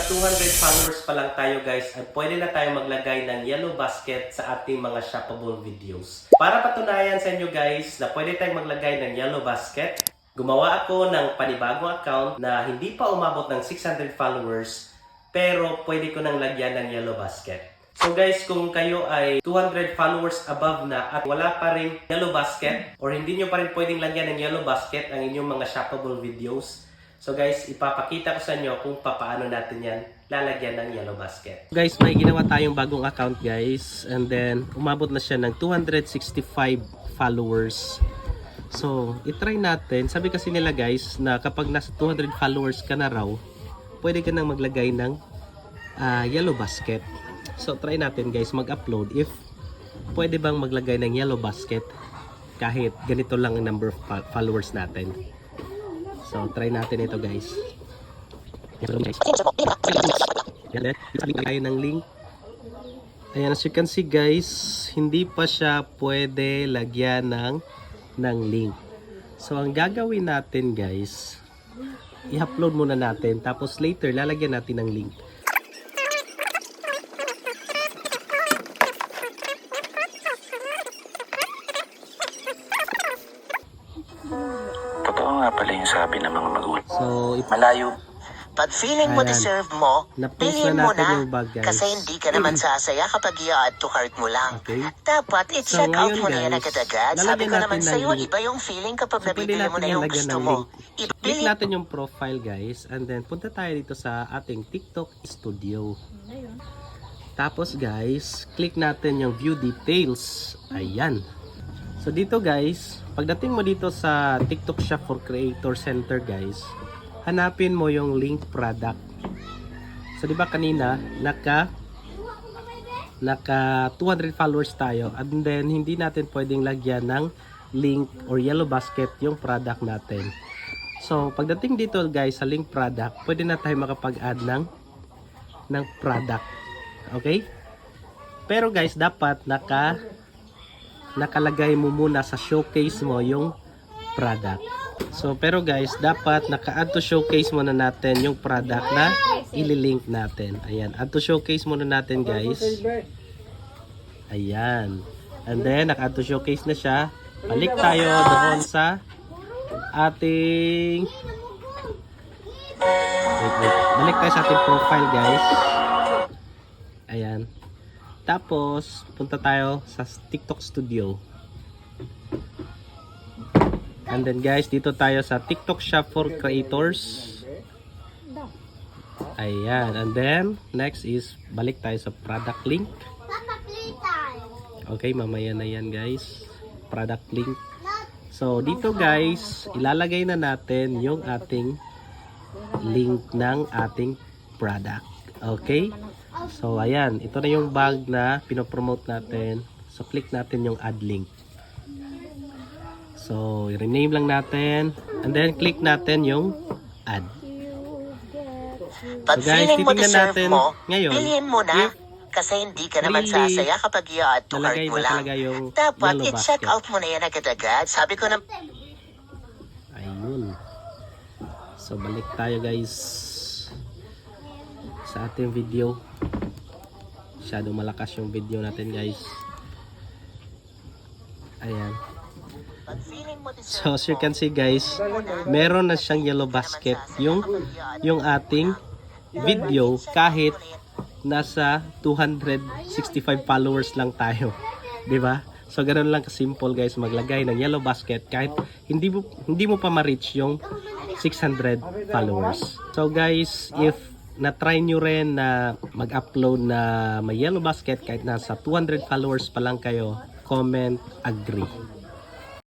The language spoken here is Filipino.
200 followers pa lang tayo guys, at pwede na tayo maglagay ng yellow basket sa ating mga shoppable videos. Para patunayan sa inyo guys na pwede tayong maglagay ng yellow basket, gumawa ako ng panibagong account na hindi pa umabot ng 600 followers, pero pwede ko nang lagyan ng yellow basket. So guys, kung kayo ay 200 followers above na at wala pa rin yellow basket, or hindi nyo pa rin pwedeng lagyan ng yellow basket ang inyong mga shoppable videos, so guys, ipapakita ko sa inyo kung paano natin yan lalagyan ng yellow basket. Guys, may ginawa tayong bagong account guys, and then umabot na siya ng 265 followers. So, itry natin. Sabi kasi nila guys na kapag nasa 200 followers ka na raw, pwede ka nang maglagay ng yellow basket. So, try natin guys mag-upload if pwede bang maglagay ng yellow basket kahit ganito lang ang number of followers natin. So, try natin ito guys. Yan, tayo ng link. Ayan, as you can see guys, hindi pa siya pwede lagyan ng link. So, ang gagawin natin guys, i-upload muna natin, tapos later lalagyan natin ng link. Totoo nga pala yung sabi ng mga magulang. So, Malayo. Pag feeling mo Ayan. deserve mo, Na-post bilhin na mo natin na. yung bag, guys. Kasi hindi ka naman sasaya kapag i-add to cart mo lang. Okay. Dapat So, i-check out ngayon, mo na yan guys, agad-agad. Sabi lalagyan ko naman natin ng sa'yo, link. iba yung feeling kapag So, pwede nabibili mo natin na yung yung lagyan gusto ng mo. link. Click natin yung profile guys, and then punta tayo dito sa ating TikTok Studio. Tapos guys, click natin yung view details. Ayan. So dito guys, pagdating mo dito sa TikTok Shop for Creator Center guys, hanapin mo yung link product. So di ba kanina naka 200 followers tayo, and then hindi natin pwedeng lagyan ng link or yellow basket yung product natin. So pagdating dito guys sa link product, pwede na tayo makapag-add ng product. Okay? Pero guys, dapat nakalagay mo muna sa showcase mo yung product. So pero guys, dapat naka-add to showcase muna natin yung product na ililink natin. Ayan, add to showcase muna natin guys. Ayan. And then naka-add to showcase na siya. Balik tayo doon sa ating balik tayo sa ating profile guys. Ayan. Tapos punta tayo sa TikTok Studio. And then guys, dito tayo sa TikTok Shop for Creators. Ayan. And then next is balik tayo sa product link. Okay, mamaya na yan guys. Product link. So dito guys, ilalagay na natin yung ating link ng ating product. Okay? So ayan, ito na yung bag na pinopromote natin. So click natin yung add link. So rename lang natin, and then click natin yung add. Pag So guys, feeling mo titingnan deserve natin mo, ngayon bilhin mo na. if Kasi hindi ka naman really sasaya kapag i-add to cart nalagay mo ba lang. talaga yung Dapat yellow i-check basket. out mo na yan agad-agad. Sabi ko na Ayun. So balik tayo guys sa ating video. Masyadong malakas yung video natin guys. Ayan. pag feeling mo deserve So as you can see guys, meron na siyang yellow basket yung ating video kahit nasa 265 followers lang tayo. 'Di ba? So ganoon lang ka-simple guys maglagay ng yellow basket kahit hindi mo pa ma-reach yung 600 followers. So guys, if na-try nyo rin na mag-upload na may yellow basket kahit nasa 200 followers pa lang kayo, comment agree.